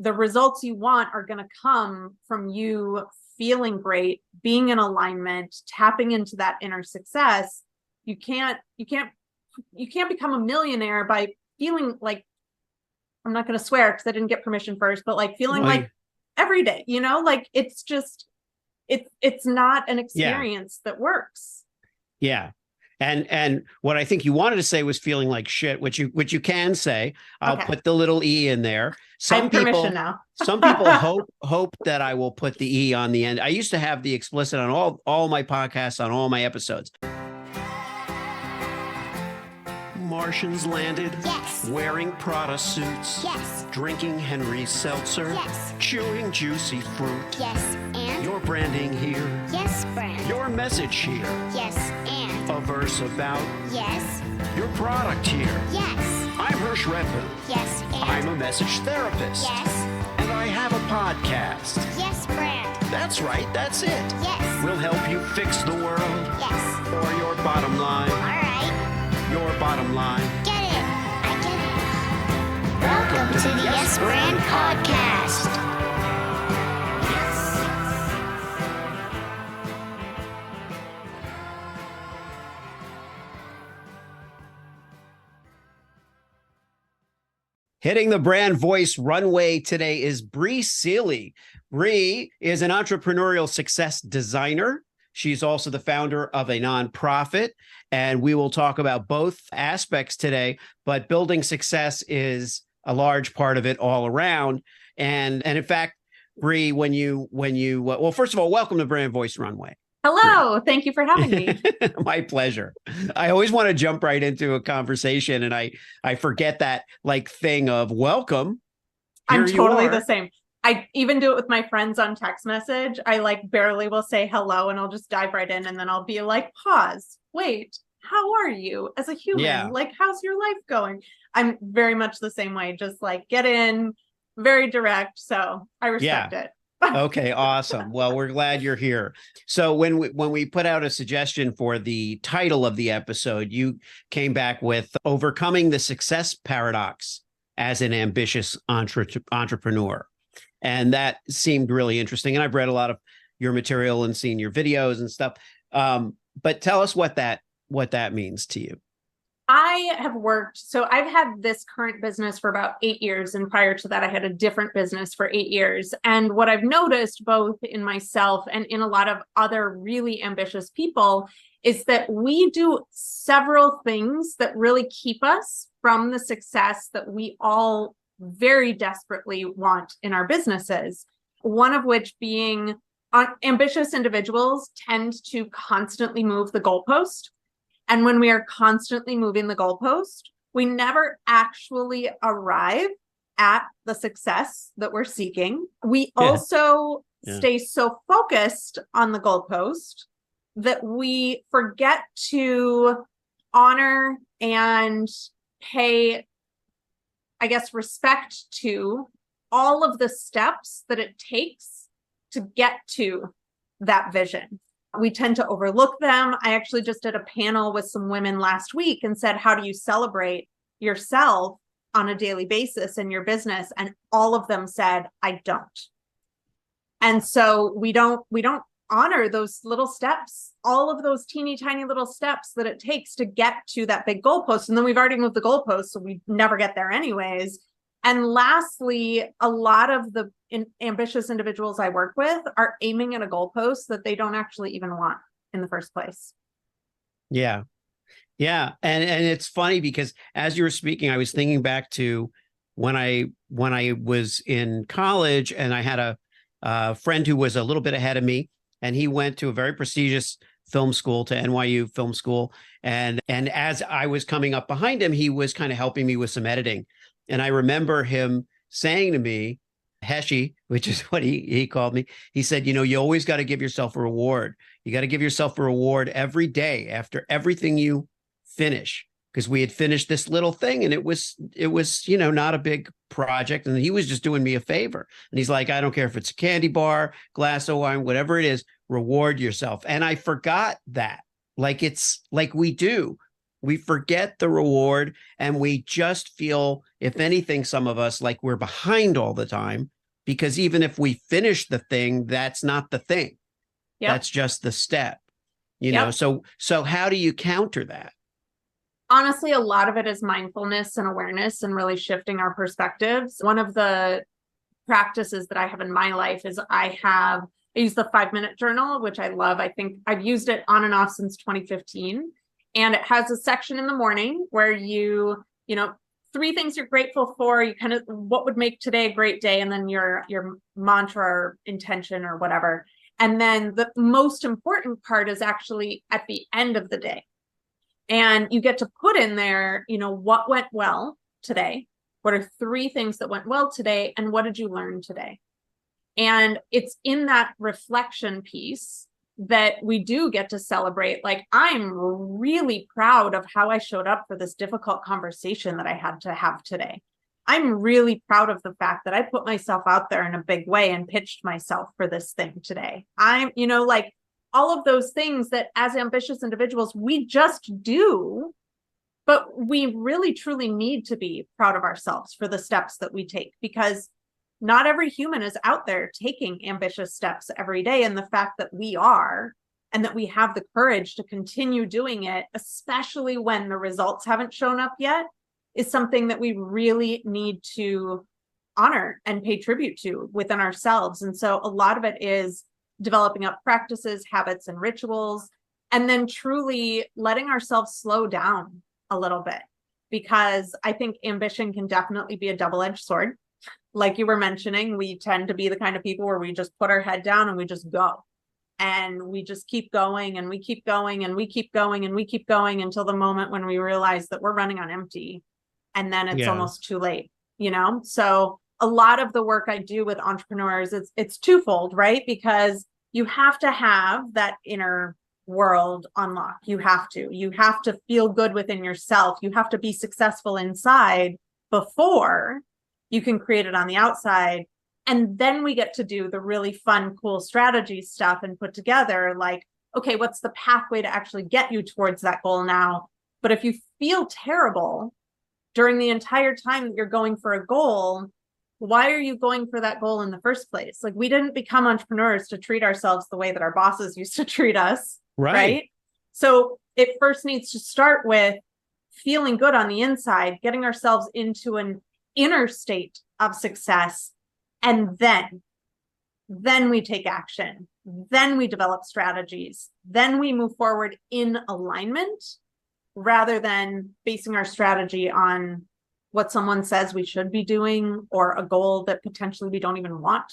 the results you want are going to come from you feeling great, being in alignment, tapping into that inner success. You can't become a millionaire by feeling like, I'm not going to swear because I didn't get permission first, but like feeling like every day, like it's just, it's not an experience that works. Yeah. And what I think you wanted to say was feeling like shit, which you can say. I'll put the little E in there. I have permission now. Some people hope that I will put the E on the end. I used to have the explicit on all my podcasts, on all my episodes. Martians landed. Yes. Wearing Prada suits. Yes. Drinking Henry Seltzer. Yes. Chewing juicy fruit. Yes, and? Your branding here. Yes, brand. Your message here. Yes, and? A verse about. Yes. Your product here. Yes. I'm Hirsch Redmond. Yes, and? I'm a message therapist. Yes. And I have a podcast. Yes, brand. That's right, that's it. Yes. We'll help you fix the world. Yes. Or your bottom line. All right. Your bottom line. Get it. I get it. Welcome to the Yes Brand Podcast. Hitting the brand voice runway today is Bri Seeley. Bri is an entrepreneurial success designer. She's also the founder of a nonprofit, and we will talk about both aspects today, but building success is a large part of it all around. And in fact, Bri, well, first of all, welcome to Brand Voice Runway. Hello. Bri. Thank you for having me. My pleasure. I always want to jump right into a conversation, and I forget that thing of welcome. I'm totally the same. I even do it with my friends on text message. I barely will say hello, and I'll just dive right in, and then I'll be like, pause, wait, how are you as a human? Yeah. How's your life going? I'm very much the same way, just get in, very direct. So I respect it. Okay, awesome. Well, we're glad you're here. So when we put out a suggestion for the title of the episode, you came back with Overcoming the Success Paradox as an Ambitious Entrepreneur. And that seemed really interesting. And I've read a lot of your material and seen your videos and stuff. But tell us what that means to you. I've had this current business for about 8 years. And prior to that, I had a different business for 8 years. And what I've noticed both in myself and in a lot of other really ambitious people is that we do several things that really keep us from the success that we all very desperately want in our businesses. One of which being ambitious individuals tend to constantly move the goalpost. And when we are constantly moving the goalpost, we never actually arrive at the success that we're seeking. We also stay so focused on the goalpost that we forget to honor and pay, respect to all of the steps that it takes to get to that vision. We tend to overlook them. I actually just did a panel with some women last week and said, how do you celebrate yourself on a daily basis in your business? And all of them said, I don't. And so we don't honor those little steps, all of those teeny tiny little steps that it takes to get to that big goalpost. And then we've already moved the goalpost, so we never get there anyways. And lastly, a lot of the ambitious individuals I work with are aiming at a goalpost that they don't actually even want in the first place. Yeah. Yeah. And it's funny because as you were speaking, I was thinking back to when I was in college, and I had a friend who was a little bit ahead of me, and he went to a very prestigious film school, to NYU Film School. And as I was coming up behind him, he was kind of helping me with some editing. And I remember him saying to me, Heshy, which is what he called me. He said, you always got to give yourself a reward. You got to give yourself a reward every day after everything you finish. Because we had finished this little thing, and it was, not a big project. And he was just doing me a favor. And he's like, I don't care if it's a candy bar, glass of wine, whatever it is, reward yourself. And I forgot that. It's like we do. We forget the reward, and we just feel, if anything, some of us, like we're behind all the time, because even if we finish the thing, that's not the thing. Yep. That's just the step, you Yep. know? So how do you counter that? Honestly, a lot of it is mindfulness and awareness and really shifting our perspectives. One of the practices that I have in my life is I use the 5-minute journal, which I love. I think I've used it on and off since 2015. And it has a section in the morning where you 3 things you're grateful for, you kind of, what would make today a great day, and then your mantra or intention or whatever. And then the most important part is actually at the end of the day. And you get to put in there, what went well today? What are 3 things that went well today? And what did you learn today? And it's in that reflection piece that we do get to celebrate. Like, I'm really proud of how I showed up for this difficult conversation that I had to have today. I'm really proud of the fact that I put myself out there in a big way and pitched myself for this thing today. I'm, like, all of those things that as ambitious individuals, we just do, but we really truly need to be proud of ourselves for the steps that we take, because not every human is out there taking ambitious steps every day. And the fact that we are, and that we have the courage to continue doing it, especially when the results haven't shown up yet, is something that we really need to honor and pay tribute to within ourselves. And so a lot of it is developing up practices, habits, and rituals, and then truly letting ourselves slow down a little bit, because I think ambition can definitely be a double-edged sword. Like you were mentioning, we tend to be the kind of people where we just put our head down and we just go, and we just keep going, and we keep going, and we keep going, and we keep going until the moment when we realize that we're running on empty, and then it's almost too late, So a lot of the work I do with entrepreneurs, it's twofold, right? Because you have to have that inner world unlock. You have to feel good within yourself. You have to be successful inside before you can create it on the outside. And then we get to do the really fun, cool strategy stuff and put together, like, okay, what's the pathway to actually get you towards that goal now? But if you feel terrible during the entire time that you're going for a goal, why are you going for that goal in the first place? Like, we didn't become entrepreneurs to treat ourselves the way that our bosses used to treat us. Right? So it first needs to start with feeling good on the inside, getting ourselves into an inner state of success. And then we take action. Then we develop strategies. Then we move forward in alignment, rather than basing our strategy on what someone says we should be doing, or a goal that potentially we don't even want.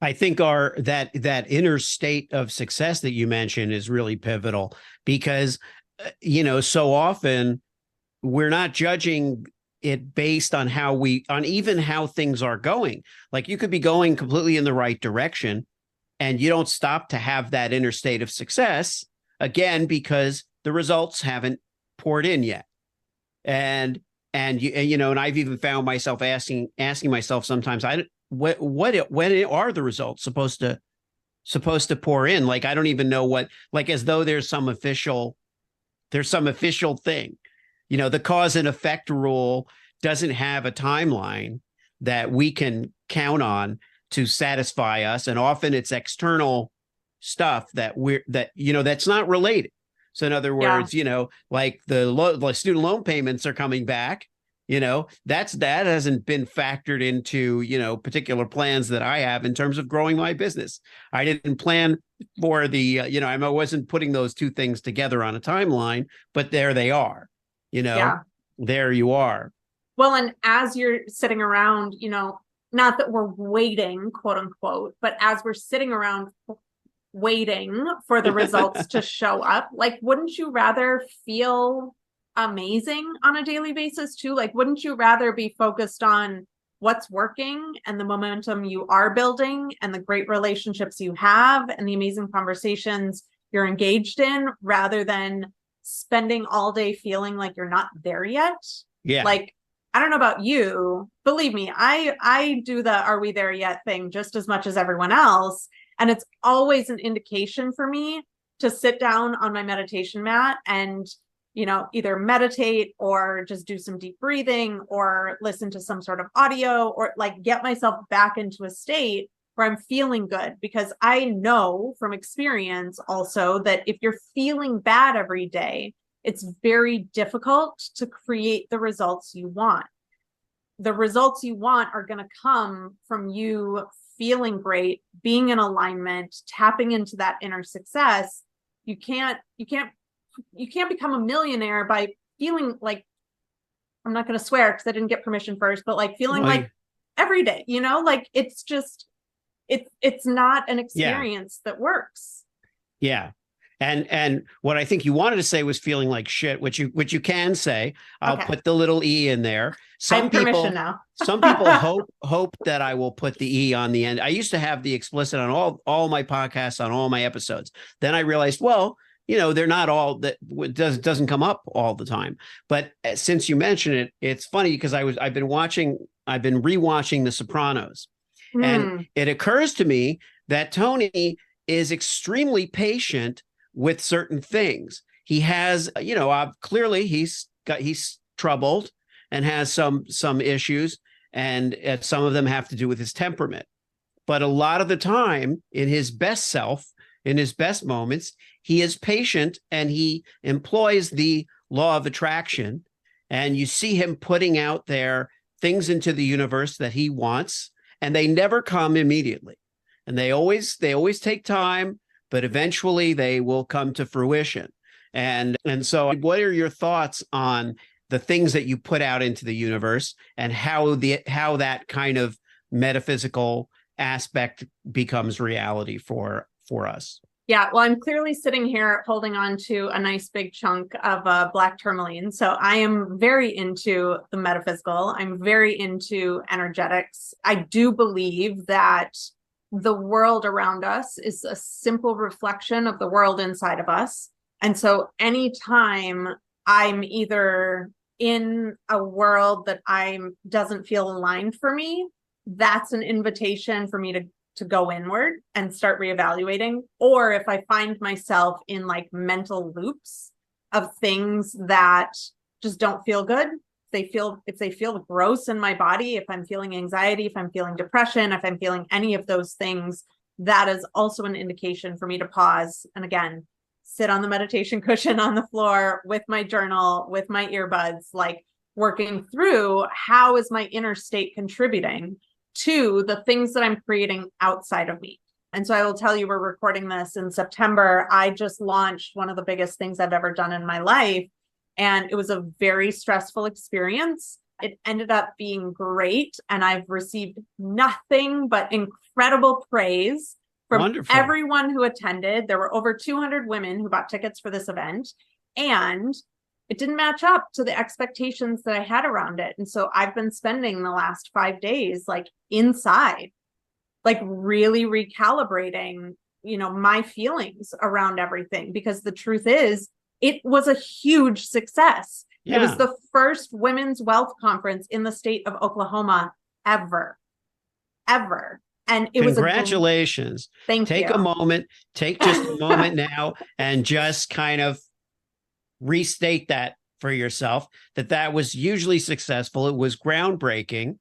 I think that inner state of success that you mentioned is really pivotal, because, so often we're not judging it based on even how things are going. Like, you could be going completely in the right direction and you don't stop to have that inner state of success, again, because the results haven't poured in yet. And I've even found myself asking myself sometimes, when are the results supposed to pour in? Like, I don't even know what, like, as though there's some official thing, the cause and effect rule doesn't have a timeline that we can count on to satisfy us. And often it's external stuff that's not related. So in other words, like the student loan payments are coming back, that hasn't been factored into, particular plans that I have in terms of growing my business. I didn't plan for I wasn't putting those 2 things together on a timeline, but there they are, there you are. Well, and as you're sitting around, not that we're waiting, quote unquote, but as we're sitting around waiting for the results to show up, like, wouldn't you rather feel amazing on a daily basis too? Like, wouldn't you rather be focused on what's working and the momentum you are building and the great relationships you have and the amazing conversations you're engaged in, rather than spending all day feeling like you're not there yet? Yeah. Like, I don't know about you, believe me, I do the "are we there yet" thing just as much as everyone else. And it's always an indication for me to sit down on my meditation mat and, either meditate or just do some deep breathing or listen to some sort of audio or like get myself back into a state where I'm feeling good. Because I know from experience also that if you're feeling bad every day, it's very difficult to create the results you want. The results you want are going to come from you feeling great, being in alignment, tapping into that inner success. You can't become a millionaire by feeling like, I'm not going to swear because I didn't get permission first, but like feeling like every day, like it's just, it's not an experience that works. Yeah. And what I think you wanted to say was feeling like shit, which you can say. I'll put the little E in there. Some people now. Some people hope that I will put the E on the end. I used to have the explicit on all my podcasts, on all my episodes. Then I realized, well, they're not all that doesn't come up all the time. But since you mentioned it, it's funny because I've been rewatching The Sopranos, and it occurs to me that Tony is extremely patient with certain things. He has, clearly he's troubled and has some issues, and some of them have to do with his temperament. But a lot of the time, in his best self, in his best moments, he is patient and he employs the law of attraction. And you see him putting out there things into the universe that he wants, and they never come immediately. And they always take time, but eventually they will come to fruition. And so what are your thoughts on the things that you put out into the universe and how that kind of metaphysical aspect becomes reality for us? Yeah, well, I'm clearly sitting here holding on to a nice big chunk of black tourmaline. So I am very into the metaphysical. I'm very into energetics. I do believe that the world around us is a simple reflection of the world inside of us. And so anytime I'm either in a world that doesn't feel aligned for me, that's an invitation for me to go inward and start reevaluating. Or if I find myself in like mental loops of things that just don't feel good, if they feel gross in my body, if I'm feeling anxiety, if I'm feeling depression, if I'm feeling any of those things, that is also an indication for me to pause. And again, sit on the meditation cushion on the floor with my journal, with my earbuds, like working through how is my inner state contributing to the things that I'm creating outside of me. And so I will tell you, we're recording this in September. I just launched one of the biggest things I've ever done in my life. And it was a very stressful experience. It ended up being great. And I've received nothing but incredible praise from everyone who attended. There were over 200 women who bought tickets for this event. And it didn't match up to the expectations that I had around it. And so I've been spending the last 5 days like inside, like really recalibrating, my feelings around everything, because the truth is, it was a huge success. Yeah. It was the first women's wealth conference in the state of Oklahoma ever. And it was congratulations. Thank you. Take just a moment now and just kind of restate that for yourself, that was hugely successful. It was groundbreaking.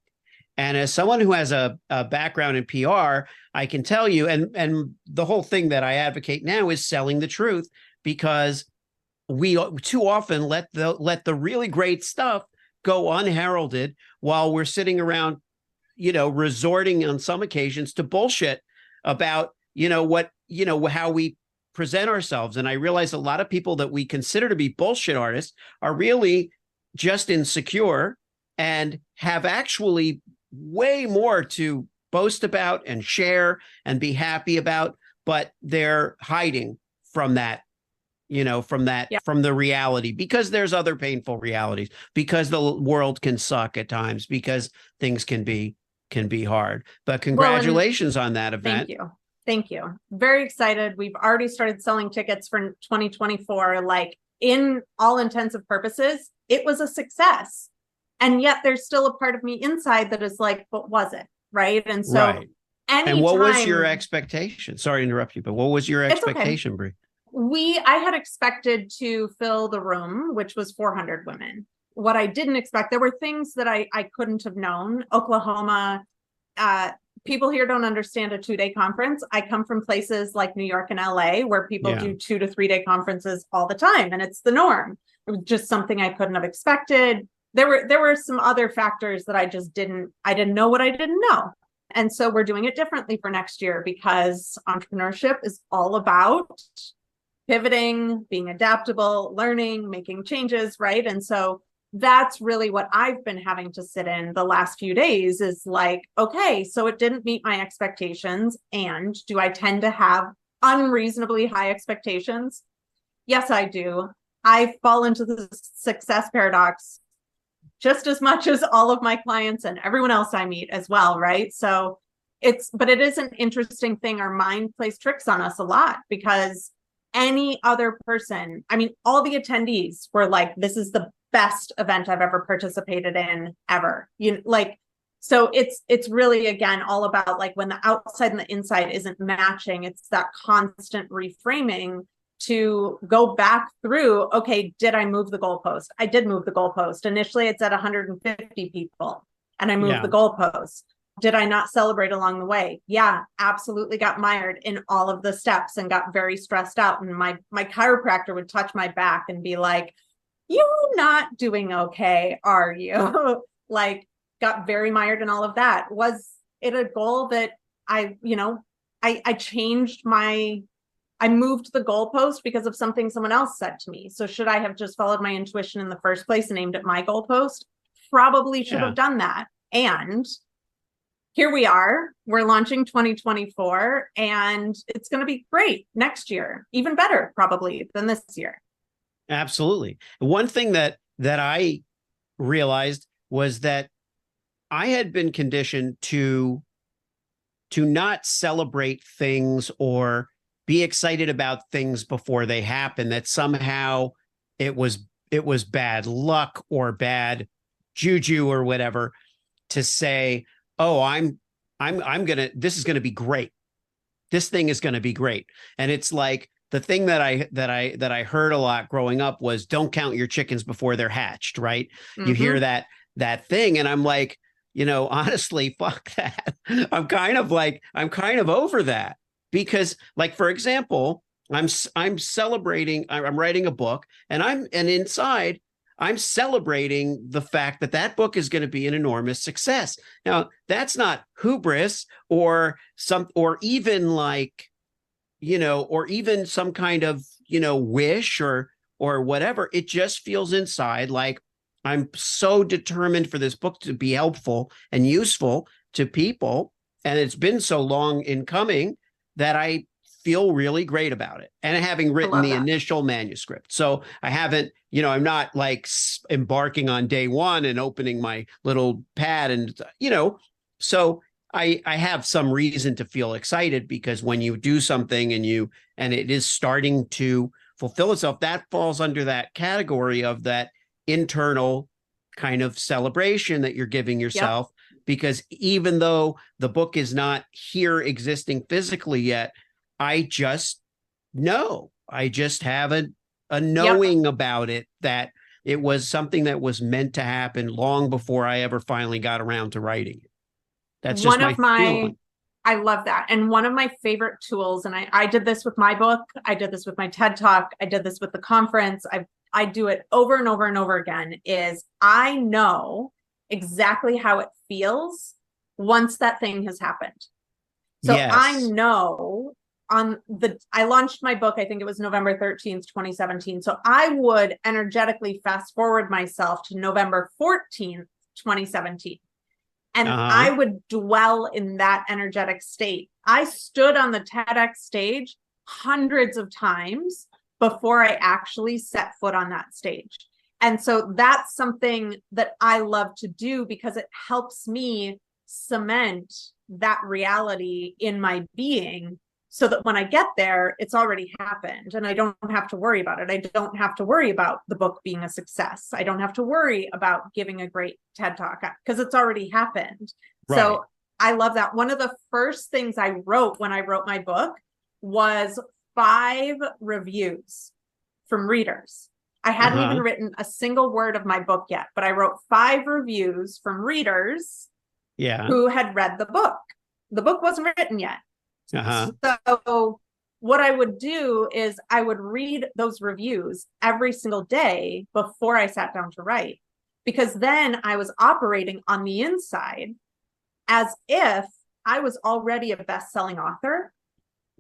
And as someone who has a background in PR, I can tell you, and the whole thing that I advocate now is selling the truth, because we too often let the really great stuff go unheralded while we're sitting around, resorting on some occasions to bullshit about, how we present ourselves. And I realize a lot of people that we consider to be bullshit artists are really just insecure and have actually way more to boast about and share and be happy about, but they're hiding from that, from the reality, because there's other painful realities, because the world can suck at times, because things can be hard. But congratulations on that event. Thank you. Very excited. We've already started selling tickets for 2024. Like, in all intents and purposes, it was a success. And yet there's still a part of me inside that is like, but was it? Right. And so And what was your expectation? Sorry to interrupt you, but what was your expectation, Bri? I had expected to fill the room, which was 400 women. What I didn't expect, there were things that I couldn't have known. Oklahoma, people here don't understand a 2-day conference. I come from places like New York and LA where people do 2 to 3 day conferences all the time, and it's the norm. It was just something I couldn't have expected. There were some other factors that I didn't know what I didn't know. And so we're doing it differently for next year, because entrepreneurship is all about pivoting, being adaptable, learning, making changes, right? And so that's really what I've been having to sit in the last few days, is like, okay, so it didn't meet my expectations. And do I tend to have unreasonably high expectations? Yes, I do. I fall into the success paradox just as much as all of my clients and everyone else I meet as well, right? So but it is an interesting thing. Our mind plays tricks on us a lot, because any other person, I mean, all the attendees were like, this is the best event I've ever participated in ever. So it's really, again, all about like when the outside and the inside isn't matching, it's that constant reframing to go back through, okay, did I move the goalpost? I did move the goalpost. Initially, it's at 150 people, and I moved the goalpost. Did I not celebrate along the way? Yeah, absolutely got mired in all of the steps and got very stressed out. And my chiropractor would touch my back and be like, you're not doing okay, are you? Like, got very mired in all of that. Was it a goal that I changed I moved the goalpost because of something someone else said to me. So should I have just followed my intuition in the first place and aimed at my goalpost? Probably should have done that. And here we are, we're launching 2024, and it's going to be great next year, even better probably than this year. Absolutely. One thing that I realized was that I had been conditioned to not celebrate things or be excited about things before they happen, that somehow it was bad luck or bad juju or whatever to say, oh, this is going to be great. This thing is going to be great. And it's like the thing that I heard a lot growing up was, don't count your chickens before they're hatched. Right. Mm-hmm. You hear that thing. And I'm like, honestly, fuck that. I'm kind of over that. Because, like, for example, I'm celebrating, I'm writing a book, and inside I'm celebrating the fact that book is going to be an enormous success. Now, that's not hubris or even like, or even some kind of, wish or whatever. It just feels inside like I'm so determined for this book to be helpful and useful to people. And it's been so long in coming that I feel really great about it, and having written the initial manuscript. So I haven't, I'm not like embarking on day one and opening my little pad and, so I have some reason to feel excited, because when you do something and it is starting to fulfill itself, that falls under that category of that internal kind of celebration that you're giving yourself. Yep. Because even though the book is not here existing physically yet, I just know. I just have a knowing about it, that it was something that was meant to happen long before I ever finally got around to writing it. That's just feeling. I love that. And one of my favorite tools, and I did this with my book, I did this with my TED Talk, I did this with the conference, I do it over and over and over again, is I know exactly how it feels once that thing has happened. So yes. I know I launched my book, I think it was November 13th, 2017. So I would energetically fast forward myself to November 14th, 2017. And I would dwell in that energetic state. I stood on the TEDx stage hundreds of times before I actually set foot on that stage. And so that's something that I love to do, because it helps me cement that reality in my being, so that when I get there, it's already happened and I don't have to worry about it. I don't have to worry about the book being a success. I don't have to worry about giving a great TED Talk, because it's already happened. Right. So I love that. One of the first things I wrote when I wrote my book was 5 reviews from readers. I hadn't even written a single word of my book yet, but I wrote 5 reviews from readers who had read the book. The book wasn't written yet. So what I would do is I would read those reviews every single day before I sat down to write, because then I was operating on the inside as if I was already a best-selling author.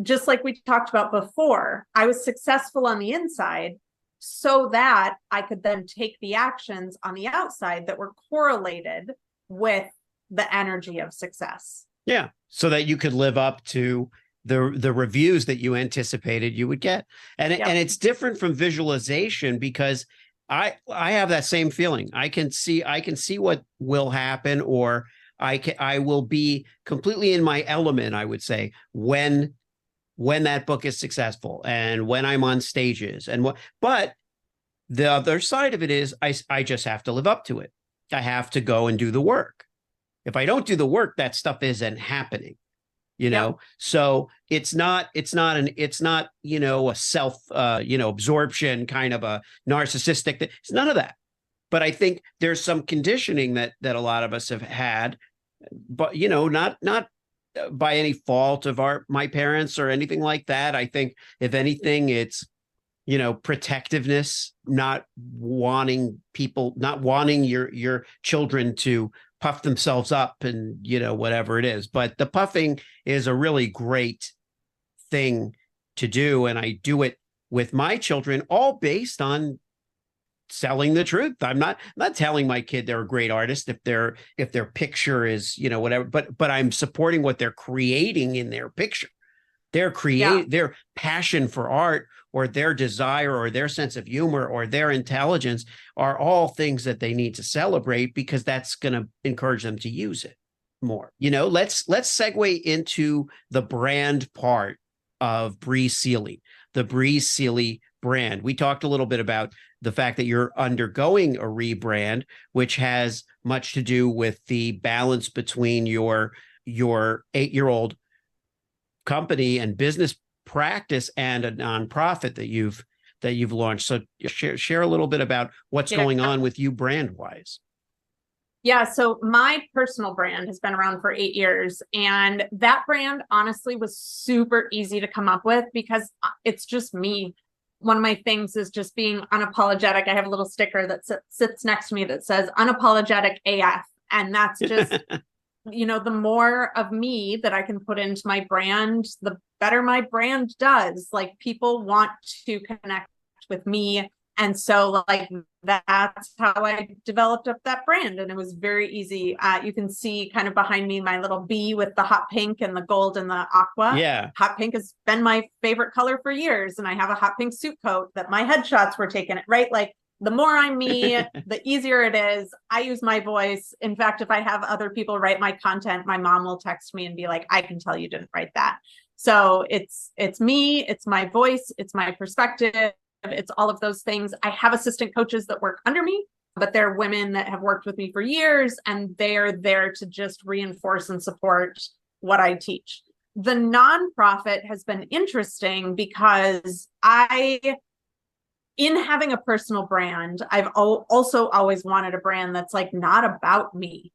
Just like we talked about before, I was successful on the inside so that I could then take the actions on the outside that were correlated with the energy of success. Yeah. So that you could live up to the reviews that you anticipated you would get. And and it's different from visualization, because I have that same feeling. I can see what will happen, or I will be completely in my element, I would say, when that book is successful and when I'm on stages but the other side of it is I just have to live up to it. I have to go and do the work. If I don't do the work, that stuff isn't happening, So it's not, a self, absorption kind of a narcissistic thing. It's none of that. But I think there's some conditioning that a lot of us have had, but, not by any fault of my parents or anything like that. I think if anything, it's, protectiveness, not wanting your children to puff themselves up and, whatever it is. But the puffing is a really great thing to do. And I do it with my children, all based on selling the truth. I'm not telling my kid they're a great artist if their picture is, whatever, but I'm supporting what they're creating in their picture. Their passion for art, or their desire, or their sense of humor, or their intelligence are all things that they need to celebrate, because that's going to encourage them to use it more. Let's segue into the brand part of Bri Seeley, the Bri Seeley brand. We talked a little bit about the fact that you're undergoing a rebrand, which has much to do with the balance between your 8-year-old company and business practice and a nonprofit that you've launched. So share a little bit about what's going on with you brand wise. Yeah. So my personal brand has been around for 8 years, and that brand honestly was super easy to come up with because it's just me. One of my things is just being unapologetic. I have a little sticker that sits next to me that says unapologetic AF. And that's just, the more of me that I can put into my brand, the better my brand does. Like, people want to connect with me. And so that's how I developed up that brand. And it was very easy. You can see kind of behind me, my little bee with the hot pink and the gold and the aqua. Yeah. Hot pink has been my favorite color for years. And I have a hot pink suit coat that my headshots were taken, right? Like, the more I'm me, the easier it is. I use my voice. In fact, if I have other people write my content, my mom will text me and be like, I can tell you didn't write that. So it's me, it's my voice, it's my perspective. It's all of those things. I have assistant coaches that work under me, but they're women that have worked with me for years, and they're there to just reinforce and support what I teach. The nonprofit has been interesting because in having a personal brand, I've also always wanted a brand that's like not about me,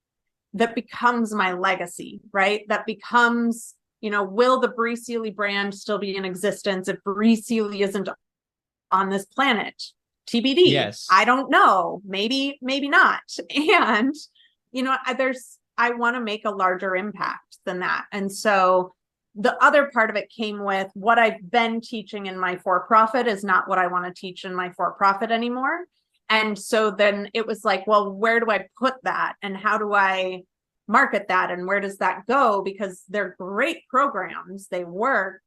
that becomes my legacy, right? That becomes, will the Bri Seeley brand still be in existence if Bri Seeley isn't on this planet? TBD. Yes. I don't know. Maybe not. And, I want to make a larger impact than that. And so the other part of it came with what I've been teaching in my for-profit is not what I want to teach in my for-profit anymore. And so then it was like, well, where do I put that? And how do I market that? And where does that go? Because they're great programs. They work.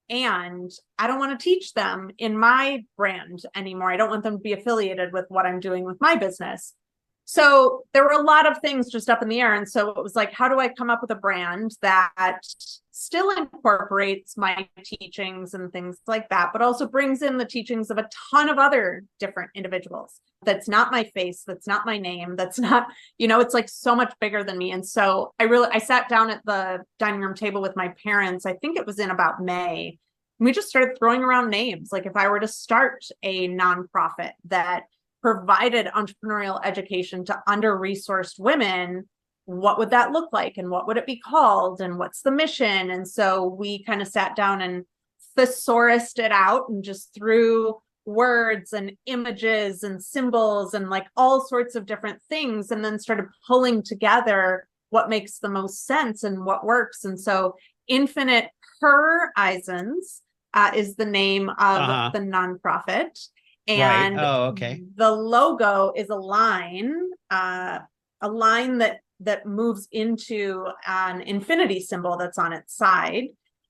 And I don't want to teach them in my brand anymore. I don't want them to be affiliated with what I'm doing with my business. So there were a lot of things just up in the air. And so it was like, how do I come up with a brand that still incorporates my teachings and things like that, but also brings in the teachings of a ton of other different individuals? That's not my face. That's not my name. That's not, it's like so much bigger than me. And so I sat down at the dining room table with my parents. I think it was in about May. We just started throwing around names. Like if I were to start a nonprofit that provided entrepreneurial education to under-resourced women, what would that look like? And what would it be called? And what's the mission? And so we kind of sat down and thesaurused it out and just threw words and images and symbols and like all sorts of different things, and then started pulling together what makes the most sense and what works. And so Infinite Horizons is the name of the nonprofit. And right. Oh, okay. The logo is a line that moves into an infinity symbol that's on its side.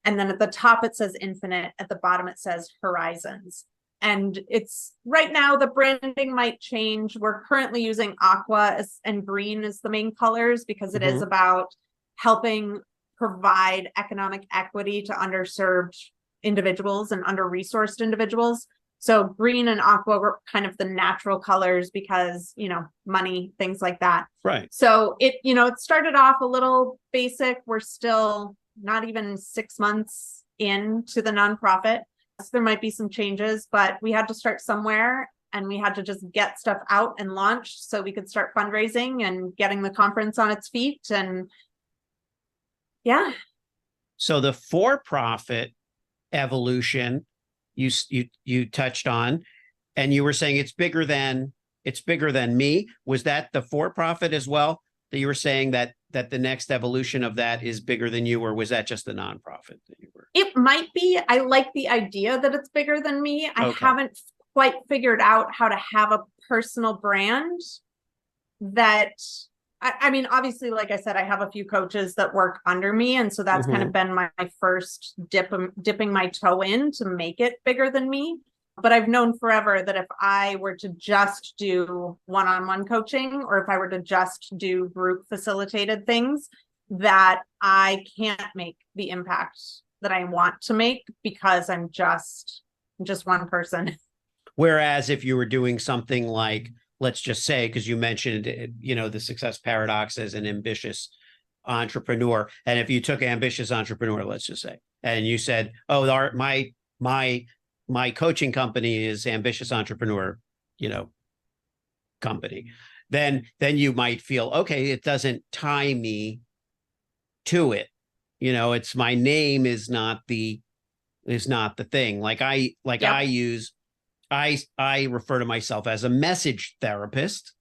And then at the top, it says infinite. At the bottom, it says horizons. And it's right now, the branding might change. We're currently using aqua and green as the main colors because it is about helping provide economic equity to underserved individuals and under-resourced individuals. So green and aqua were kind of the natural colors because, money, things like that. Right. So it started off a little basic. We're still not even 6 months into the nonprofit. So there might be some changes, but we had to start somewhere, and we had to just get stuff out and launched so we could start fundraising and getting the conference on its feet. And yeah. So the for-profit evolution you touched on, and you were saying it's bigger than me. Was that the for-profit as well, that you were saying that the next evolution of that is bigger than you, or was that just the nonprofit that you were? It might be. I like the idea that it's bigger than me. I haven't quite figured out how to have a personal brand that, I mean, obviously, like I said, I have a few coaches that work under me. And so that's kind of been my first dipping my toe in to make it bigger than me. But I've known forever that if I were to just do one-on-one coaching, or if I were to just do group facilitated things, that I can't make the impact that I want to make because I'm just one person. Whereas if you were doing something like, let's just say, because you mentioned, the success paradox as an ambitious entrepreneur, and if you took ambitious entrepreneur, let's just say, and you said, oh, my coaching company is ambitious entrepreneur, company, then you might feel, okay, it doesn't tie me to it. It's my name is not the thing. I refer to myself as a message therapist,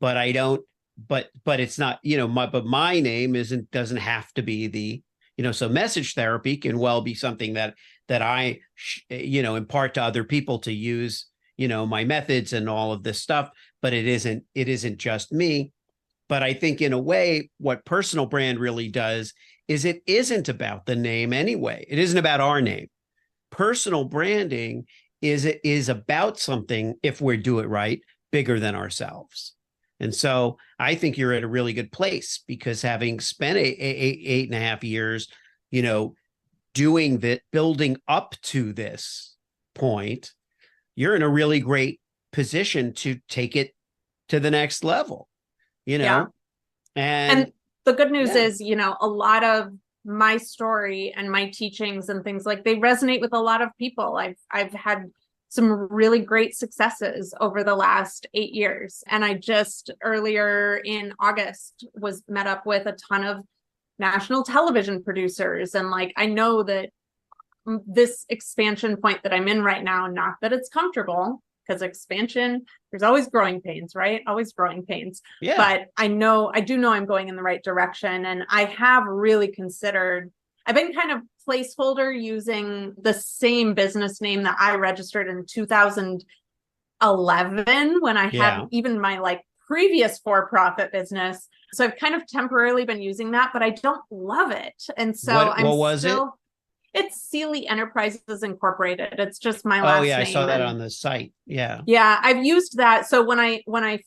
but I don't, but it's not, but my name doesn't have to be so message therapy can well be something that I, impart to other people to use, my methods and all of this stuff, but it isn't just me. But I think in a way, what personal brand really does is it isn't about the name anyway. It isn't about our name. Personal branding is about something, if we do it right, bigger than ourselves. And so I think you're at a really good place, because having spent 8.5 years, doing that, building up to this point, you're in a really great position to take it to the next level, Yeah. And the good news is, a lot of my story and my teachings and things they resonate with a lot of people. I've had some really great successes over the last 8 years. And I just earlier in August was met up with a ton of national television producers. And I know that this expansion point that I'm in right now, not that it's comfortable, because expansion, there's always growing pains, right? Always growing pains. Yeah. But I do know I'm going in the right direction. And I have really considered, I've been kind of placeholder using the same business name that I registered in 2011 when I had even my previous for-profit business. So I've kind of temporarily been using that, but I don't love it. And so what was it? It's Seeley Enterprises Incorporated. It's just my last name. Oh yeah, I saw that on the site. Yeah. Yeah, I've used that. So when I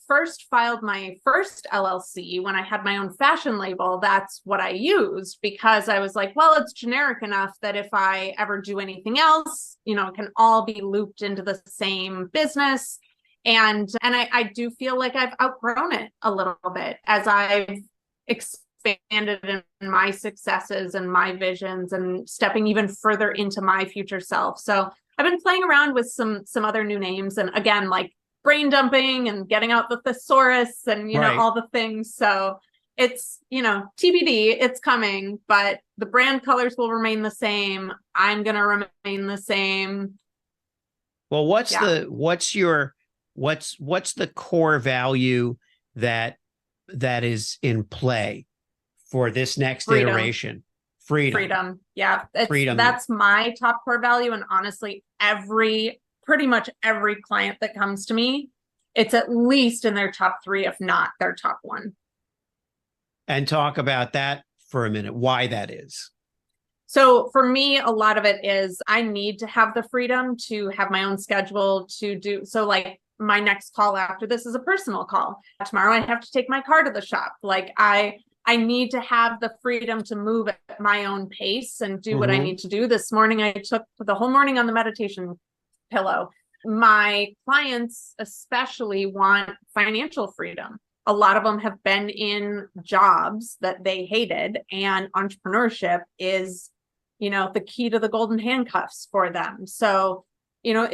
first filed my first LLC, when I had my own fashion label, that's what I used, because I was like, well, it's generic enough that if I ever do anything else, it can all be looped into the same business. And I do feel like I've outgrown it a little bit as I've expanded expanded in my successes and my visions and stepping even further into my future self. So I've been playing around with some other new names, and again, like brain dumping and getting out the thesaurus and, you know, Right. all the things. So it's, you know, TBD, it's coming, but the brand colors will remain the same. I'm going to remain the same. Well, what's Yeah. what's the core value that is in play for this next Freedom. iteration? Freedom. Yeah. Freedom. That's my top core value. And honestly, pretty much every client that comes to me, it's at least in their top 3, if not their top 1. And talk about that for a minute, why that is. So for me, a lot of it is I need to have the freedom to have my own schedule to do. So like my next call after this is a personal call. Tomorrow I have to take my car to the shop. Like I need to have the freedom to move at my own pace and do what I need to do. This morning, I took the whole morning on the meditation pillow. My clients especially want financial freedom. A lot of them have been in jobs that they hated, and entrepreneurship is, you know, the key to the golden handcuffs for them. So, you know,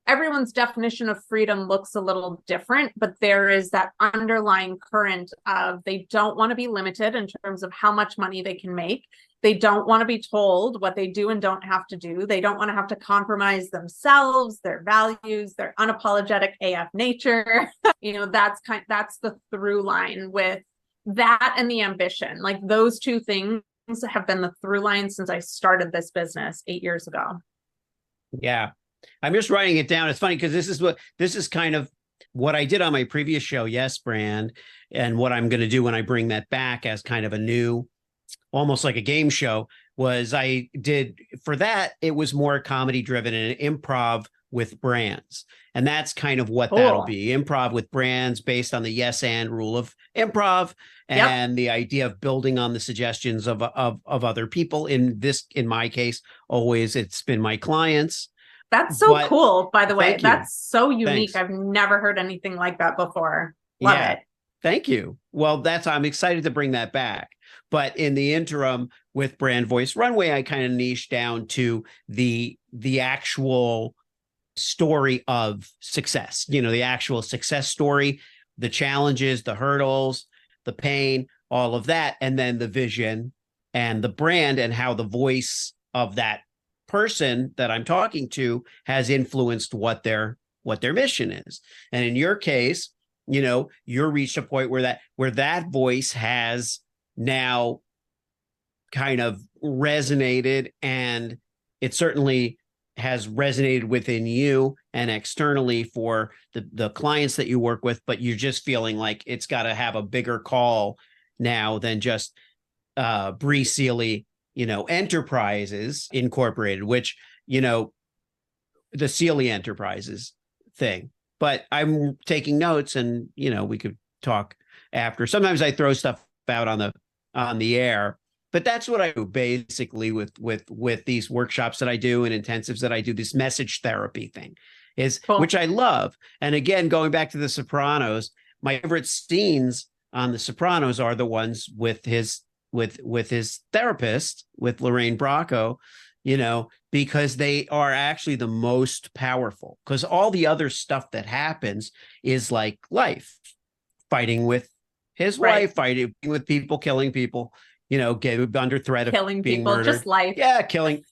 everyone's definition of freedom looks a little different, but there is that underlying current of they don't want to be limited in terms of how much money they can make. They don't want to be told what they do and don't have to do. They don't want to have to compromise themselves, their values, their unapologetic AF nature. You know, that's the through line with that and the ambition. Like those two things have been the through line since I started this business 8 years ago. Yeah. I'm just writing it down. It's funny because this is kind of what I did on my previous show, Yes Brand, and what I'm going to do when I bring that back as kind of a new, almost like a game show, was I did for that. It was more comedy driven and improv with brands. And that's kind of what that'll be, improv with brands based on the yes and rule of improv and the idea of building on the suggestions of other people. In my case, always it's been my clients. That's so cool, by the way. That's so unique. Thanks. I've never heard anything like that before. Love it. Thank you. Well, I'm excited to bring that back. But in the interim with Brand Voice Runway, I kind of niche down to the actual story of success, you know, the actual success story, the challenges, the hurdles, the pain, all of that. And then the vision and the brand and how the voice of that person that I'm talking to has influenced what their mission is. And in your case, you know, you're reached a point where that voice has now kind of resonated, and it certainly has resonated within you and externally for the clients that you work with, but you're just feeling like it's got to have a bigger call now than just Bri Seeley, you know, Enterprises Incorporated, which, you know, the Seeley Enterprises thing. But I'm taking notes, and, you know, we could talk after. Sometimes I throw stuff out on the air, but that's what I do basically with these workshops that I do and intensives that I do. This message therapy thing is cool, which I love. And again, going back to The Sopranos, my favorite scenes on The Sopranos are the ones with his therapist, with Lorraine Bracco, you know, because they are actually the most powerful, because all the other stuff that happens is like life, fighting with his wife, fighting with people, killing people, you know, get under threat of killing being people, murdered. just life. Yeah, killing,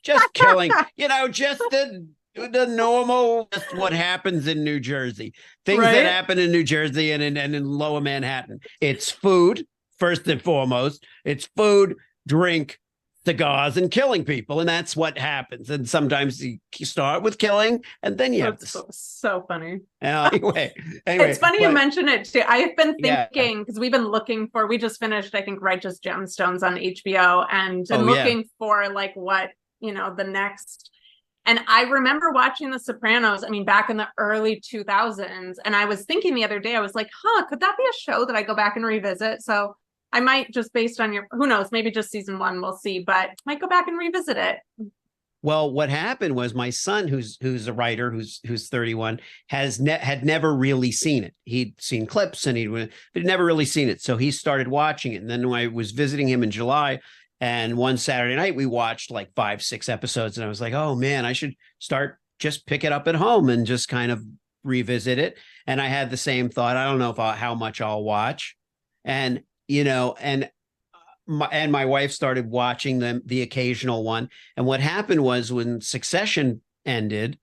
you know, just the normal, what happens in New Jersey, things that happen in New Jersey and in Lower Manhattan. It's food, first and foremost. It's food, drink, cigars, and killing people, and that's what happens. And sometimes you start with killing, and then you have this. So funny. Anyway, it's funny you mention it too. I've been thinking, because we've been looking for. We just finished, I think, Righteous Gemstones on HBO, and looking for like what, you know, the next. And I remember watching The Sopranos, I mean, back in the early 2000s, and I was thinking the other day, I was like, could that be a show that I go back and revisit? So I might, just based on who knows, maybe just season 1, we'll see, but might go back and revisit it. Well, what happened was my son, who's a writer, who's 31, had never really seen it. He'd seen clips and but he'd never really seen it. So he started watching it. And then when I was visiting him in July, and one Saturday night we watched like 5-6 episodes, and I was like, oh man, I should just pick it up at home and just kind of revisit it. And I had the same thought. I don't know how much I'll watch, and my wife started watching the occasional one. And what happened was, when Succession ended,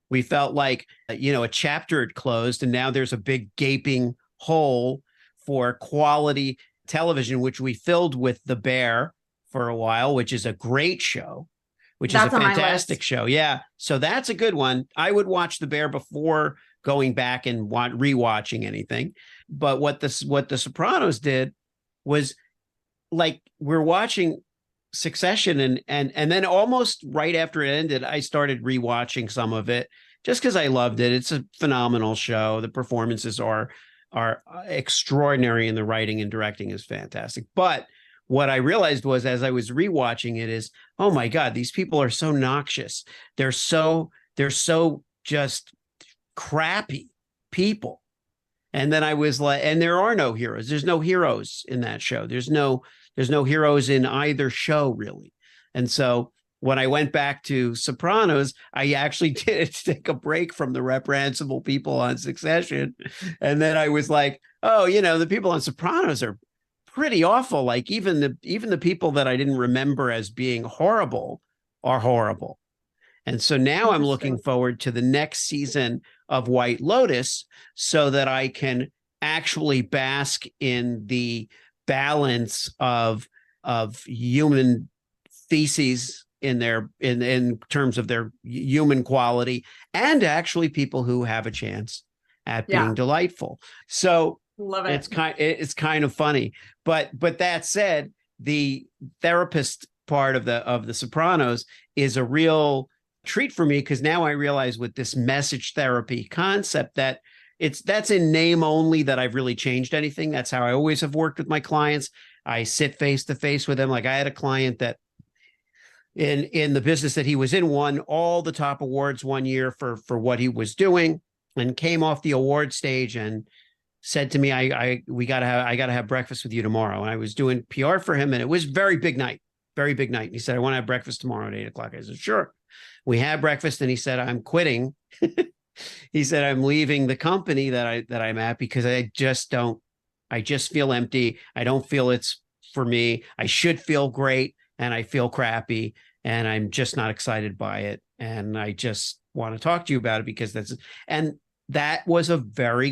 we felt like, a chapter had closed, and now there's a big gaping hole for quality television, which we filled with The Bear for a while, which is a great show, which is a fantastic show. Yeah. So that's a good one. I would watch The Bear before going back and rewatching anything. But what the Sopranos did was, like, we're watching Succession, and then almost right after it ended, I started rewatching some of it just because I loved it. It's a phenomenal show. The performances are extraordinary, and the writing and directing is fantastic. But what I realized was, as I was rewatching it, is, oh my God, these people are so noxious. They're so just crappy people. And then I was like, and there are no heroes. There's no heroes in that show. There's no heroes in either show, really. And so when I went back to Sopranos, I actually did take a break from the reprehensible people on Succession. And then I was like, oh, the people on Sopranos are pretty awful. Like, even the people that I didn't remember as being horrible are horrible. And so now I'm looking forward to the next season of White Lotus, so that I can actually bask in the balance of human theses in terms of their human quality, and actually people who have a chance at being delightful. So love it. It's kind of funny, but that said, the therapist part of the Sopranos is a real treat for me, because now I realize, with this message therapy concept, that that's in name only that I've really changed anything. That's how I always have worked with my clients. I sit face to face with them. Like, I had a client that in the business that he was in, won all the top awards one year for what he was doing, and came off the award stage and said to me, I gotta have breakfast with you tomorrow. And I was doing PR for him, and it was very big night. And he said, I want to have breakfast tomorrow at 8:00. I said, sure. We had breakfast, and he said, I'm quitting. He said, I'm leaving the company that I'm at, because I just feel empty. I don't feel it's for me. I should feel great, and I feel crappy, and I'm just not excited by it. And I just want to talk to you about it, because that was a very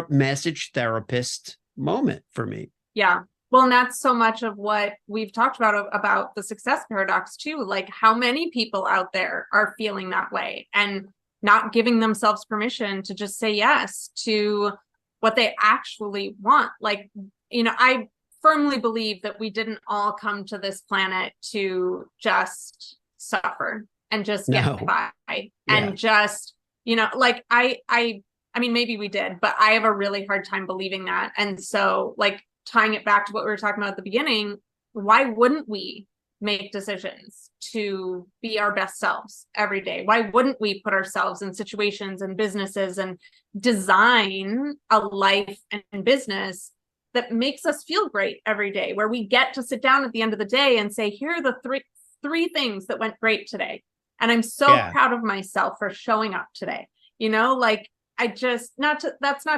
message therapist moment for me. Yeah. Well, and that's so much of what we've talked about the success paradox too. Like, how many people out there are feeling that way and not giving themselves permission to just say yes to what they actually want. Like, I firmly believe that we didn't all come to this planet to just suffer and just get by and just, like, I mean, maybe we did, but I have a really hard time believing that. And so, like, tying it back to what we were talking about at the beginning, why wouldn't we make decisions to be our best selves every day? Why wouldn't we put ourselves in situations and businesses and design a life and business that makes us feel great every day, where we get to sit down at the end of the day and say, here are the three things that went great today. And I'm so proud of myself for showing up today. Like, that's not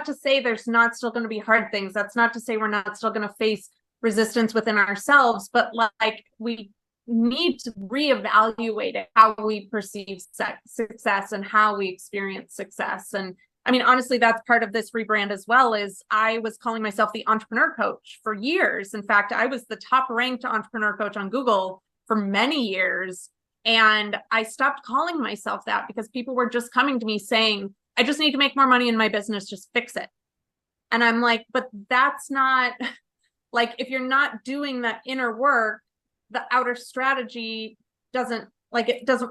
to say there's not still going to be hard things. That's not to say we're not still going to face resistance within ourselves, but like, we need to reevaluate how we perceive success and how we experience success. And I mean, honestly, that's part of this rebrand as well. Is I was calling myself the entrepreneur coach for years. In fact, I was the top ranked entrepreneur coach on Google for many years. And I stopped calling myself that, because people were just coming to me saying, I just need to make more money in my business, just fix it. And I'm like, but that's not, like, if you're not doing that inner work, the outer strategy doesn't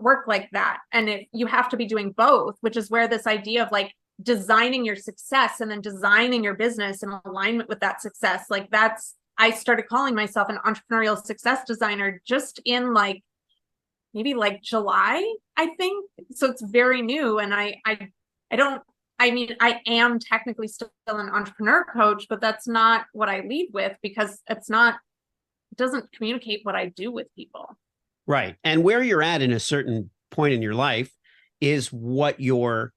work like that. And you have to be doing both, which is where this idea of like designing your success and then designing your business in alignment with that success. Like, I started calling myself an entrepreneurial success designer, just in like maybe like July, I think. So it's very new. And I don't, I mean, I am technically still an entrepreneur coach, but that's not what I lead with, because it doesn't communicate what I do with people. Right. And where you're at in a certain point in your life is what your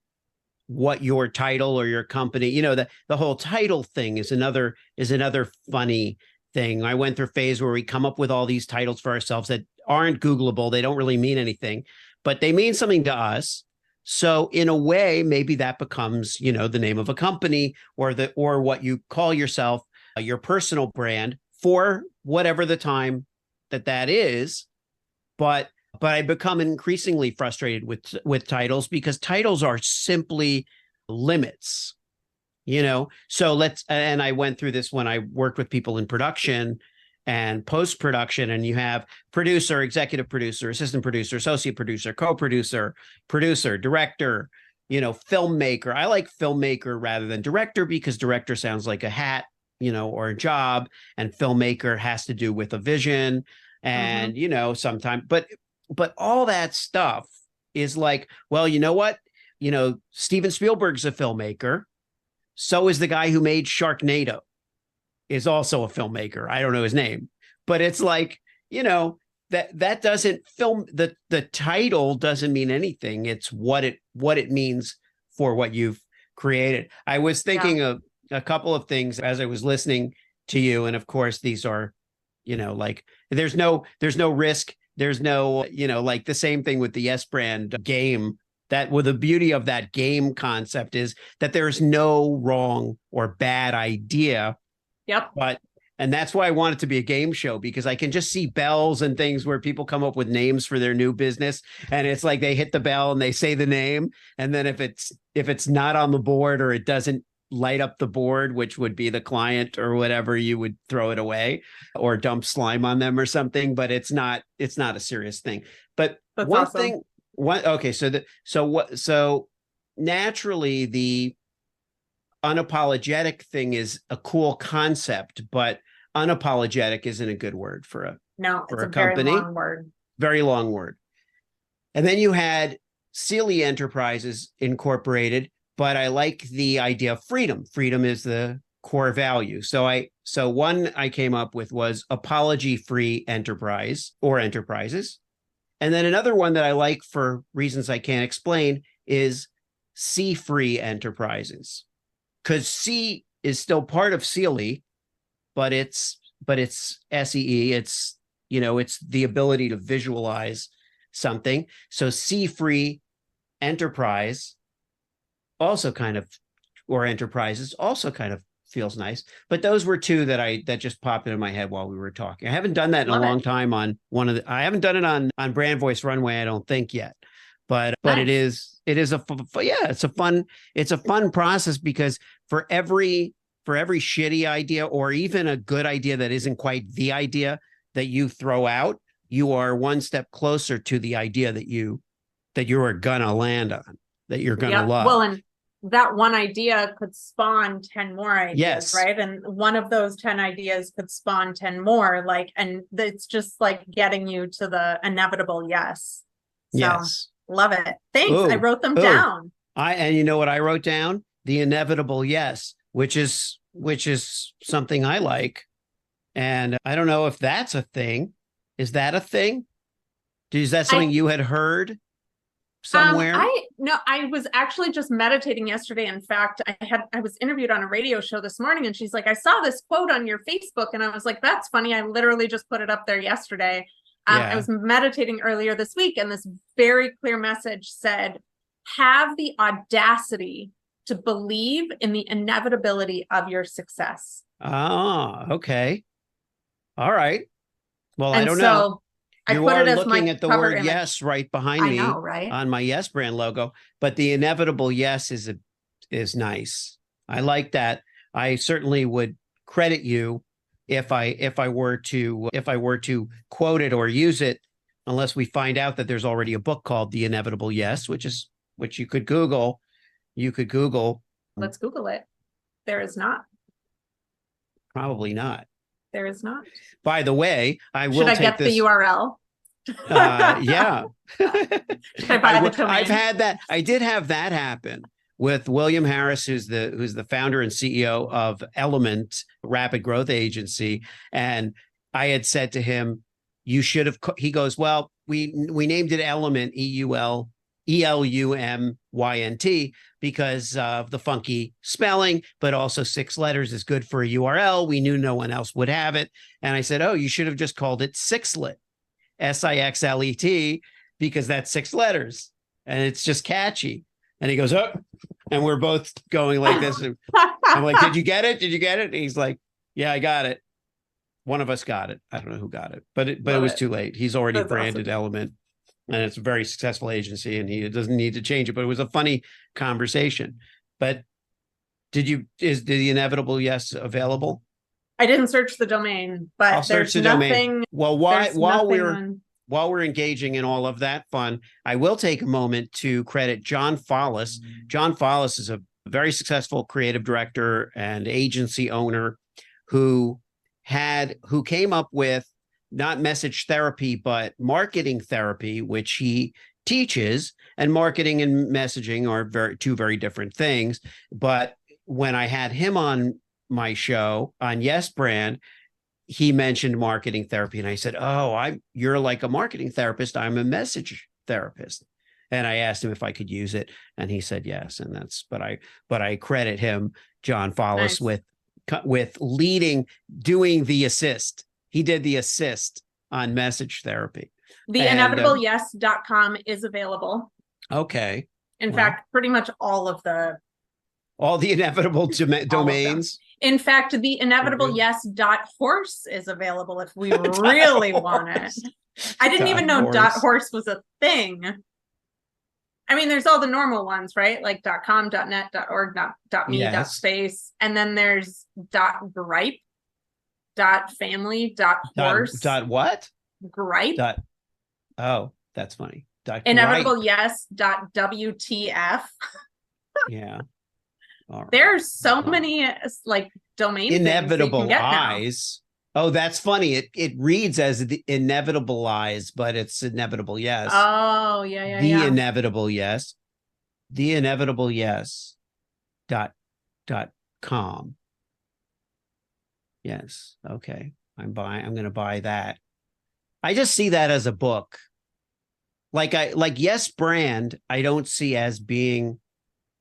title or your company, the whole title thing is another funny thing. I went through a phase where we come up with all these titles for ourselves that aren't Googleable. They don't really mean anything, but they mean something to us. So in a way, maybe that becomes, the name of a company or what you call yourself, your personal brand for whatever the time that is. But I become increasingly frustrated with titles, because titles are simply limits, So and I went through this when I worked with people in production and post-production, and you have producer, executive producer, assistant producer, associate producer, co-producer, producer, director, filmmaker. I like filmmaker rather than director, because director sounds like a hat, or a job, and filmmaker has to do with a vision. And, sometimes, but all that stuff is like, well, you know what? Steven Spielberg's a filmmaker. So is the guy who made Sharknado, is also a filmmaker. I don't know his name, but it's like, that doesn't the title doesn't mean anything. It's what it means for what you've created. I was thinking of a couple of things as I was listening to you. And of course, these are, like there's no risk. There's no, like the same thing with the Yes Brand game. The beauty of that game concept is that there's no wrong or bad idea. Yep. And that's why I want it to be a game show, because I can just see bells and things where people come up with names for their new business. And it's like they hit the bell and they say the name. And then if it's not on the board, or it doesn't light up the board, which would be the client or whatever, you would throw it away or dump slime on them or something. But it's not a serious thing. But that's one awesome. thing, okay. So naturally the unapologetic thing is a cool concept, but unapologetic isn't a good word for a company. Very long word. Very long word. And then you had Seeley Enterprises Incorporated, but I like the idea of freedom. Freedom is the core value. So one I came up with was apology-free enterprise or enterprises. And then another one that I like for reasons I can't explain is C-free enterprises. Because C is still part of Seeley, but it's SEE. It's, it's the ability to visualize something. So C-free enterprise also kind of, or enterprises also kind of feels nice. But those were two that just popped into my head while we were talking. I haven't done that in a long time on I haven't done it on Brand Voice Runway, I don't think yet. But nice. it is it's a fun process, because for every shitty idea, or even a good idea that isn't quite the idea that you throw out, you are one step closer to the idea that you are gonna land on, that you're gonna love. Well, and that one idea could spawn 10 more ideas, yes. Right? And one of those 10 ideas could spawn 10 more, and it's just like getting you to the inevitable yes. So, yes. Love it. Thanks. I wrote them down. And you know what I wrote down? The inevitable yes, which is something I like. And I don't know if that's a thing. Is that a thing? Is that something you had heard somewhere? I was actually just meditating yesterday. In fact, I was interviewed on a radio show this morning, and she's like, I saw this quote on your Facebook. And I was like, that's funny. I literally just put it up there yesterday. I was meditating earlier this week, and this very clear message said, have the audacity to believe in the inevitability of your success. Oh, okay. All right. Well, I don't know. You put are it as looking my at the cover word image. yes right behind me. I know, right? On my Yes Brand logo. But the inevitable yes is nice. I like that. I certainly would credit you if I were to quote it or use it, unless we find out that there's already a book called The Inevitable Yes, which you could Google. Let's Google it. There is not. Probably not. There is not. By the way, I will Should I take get this... the URL? Yeah. Should I buy the domain? I've had that. I did have that happen with William Harris, who's the founder and CEO of Element Rapid Growth Agency. And I had said to him, you should have, he goes, well, we named it Element, ELUMYNT, because of the funky spelling, but also 6 letters is good for a URL. We knew no one else would have it. And I said, oh, you should have just called it Sixlet, SIXLET, because that's 6 letters and it's just catchy. And he goes, oh, and we're both going like this. I'm like, did you get it? Did you get it? And he's like, yeah, I got it. One of us got it. I don't know who got it, but it was too late. He's already branded awesome. Element, and it's a very successful agency, and he doesn't need to change it. But it was a funny conversation. But is the Inevitable Yes available? I didn't search the domain, but I'll search the domain. Well, while we're engaging in all of that fun, I will take a moment to credit John Follis. John Follis is a very successful creative director and agency owner who came up with not message therapy, but marketing therapy, which he teaches. And marketing and messaging are two very different things. But when I had him on my show on Yes Brand, he mentioned marketing therapy. And I said, oh, you're like a marketing therapist. I'm a message therapist. And I asked him if I could use it. And he said, yes. And but I credit him, John Follis, nice. with doing the assist. He did the assist on message therapy. The inevitableyes.com is available. Okay. In fact, pretty much all the inevitable domains. In fact, the inevitableyes.horse is available if we really want it. I didn't even know .horse was a thing. I mean, there's all the normal ones, right? Like .com, .net, .org, .me, yes. .space. And then there's .gripe, .family, .horse. What? Gripe. Oh, that's funny. Inevitableyes.wtf. Yeah. Right. There's so many like domain Inevitable Eyes. Oh, that's funny. It reads as the Inevitable Eyes, but it's Inevitable Yes. Oh, yeah. The Inevitable Yes. The Inevitable Yes. .com. Yes. Okay. I'm going to buy that. I just see that as a book. Like Yes Brand, I don't see as being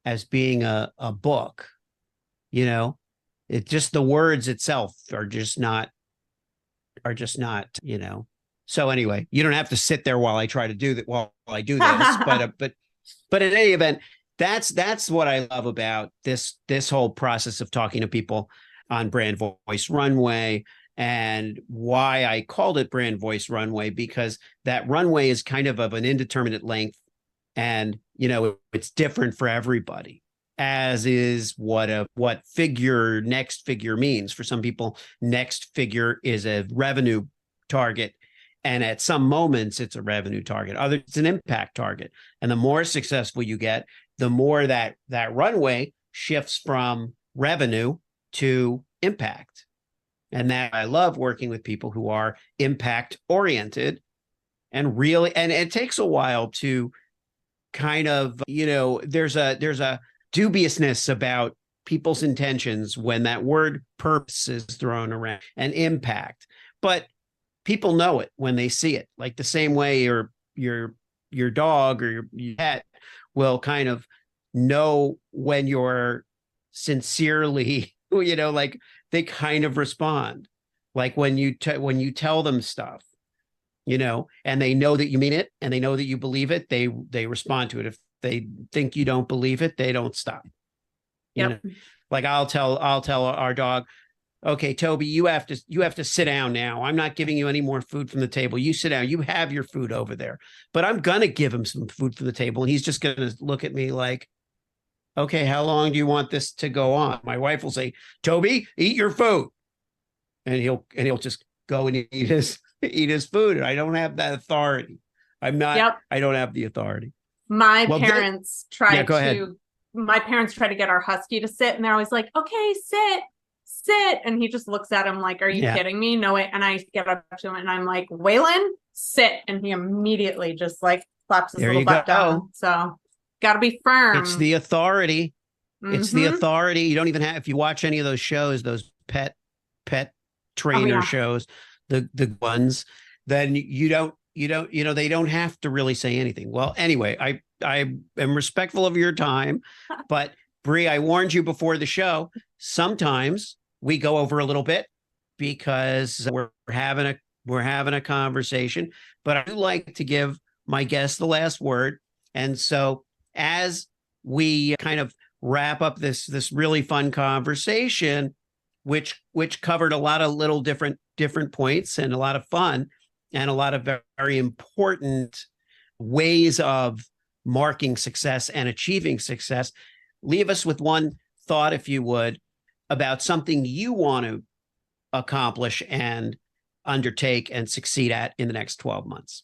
a book, it just, the words itself are just not, so anyway, you don't have to sit there while I try to do that, while I do this, but in any event, that's what I love about this whole process of talking to people on Brand Voice Runway, and why I called it Brand Voice Runway, because that runway is kind of an indeterminate length. And, it's different for everybody, as is what next figure means. For some people, next figure is a revenue target. And at some moments, it's a revenue target. Others, it's an impact target. And the more successful you get, the more that runway shifts from revenue to impact. And that I love working with people who are impact oriented, and it takes a while to kind of, there's a dubiousness about people's intentions when that word purpose is thrown around, and impact, but people know it when they see it. Like the same way your dog or your pet will kind of know when you're sincerely, like they kind of respond, like when you tell them stuff, and they know that you mean it, and they know that you believe it, they respond to it. If they think you don't believe it, they don't stop. Yep. Like I'll tell our dog, okay, Toby, you have to sit down now. I'm not giving you any more food from the table. You sit down. You have your food over there. But I'm gonna give him some food from the table, and he's just gonna look at me like, okay, how long do you want this to go on? My wife will say, Toby, eat your food, and he'll just go and eat his food. And I don't have that authority. I don't have the authority. My parents try to get our husky to sit, and they're always like, okay, sit. And he just looks at him like, are you kidding me? No way. And I get up to him and I'm like, Waylon, sit, and he immediately just like claps his There little you butt go. down. So got to be firm. It's the authority. It's the Mhm. authority. You don't even have, if you watch any of those shows, those pet trainer yeah. shows, the ones, then you don't, they don't have to really say anything. Well, anyway, I am respectful of your time, but Bri, I warned you before the show. Sometimes we go over a little bit because we're having a conversation, but I do like to give my guests the last word. And so as we kind of wrap up this really fun conversation, which covered a lot of little different points and a lot of fun and a lot of very important ways of marking success and achieving success, leave us with one thought, if you would, about something you want to accomplish and undertake and succeed at in the next 12 months.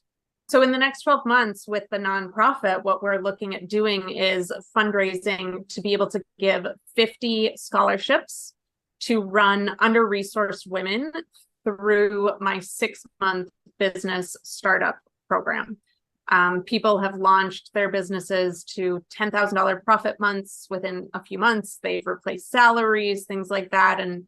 So in the next 12 months with the nonprofit, what we're looking at doing is fundraising to be able to give 50 scholarships to run under-resourced women through my 6-month business startup program. People have launched their businesses to $10,000 profit months within a few months. They've replaced salaries, things like that. And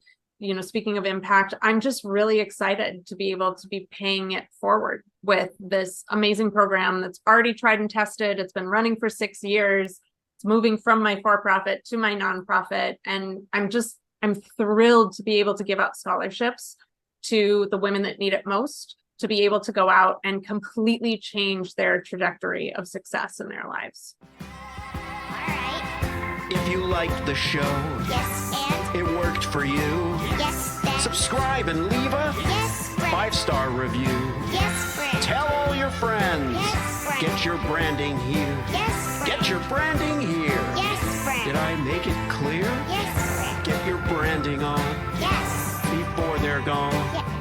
speaking of impact, I'm just really excited to be able to be paying it forward with this amazing program that's already tried and tested. It's been running for 6 years. It's moving from my for-profit to my nonprofit. And I'm thrilled to be able to give out scholarships to the women that need it most, to be able to go out and completely change their trajectory of success in their lives. All right. If you liked the show, Yes, and it worked for you, yes, then subscribe and leave a yes, friend. 5-star review. Yes, friend. Tell all your friends. Yes, friend. Get your branding here. Yes, friend. Get your branding here. Yes, friend. Did I make it clear? Yes, friend. Get your branding on Yes. before they're gone. Yes.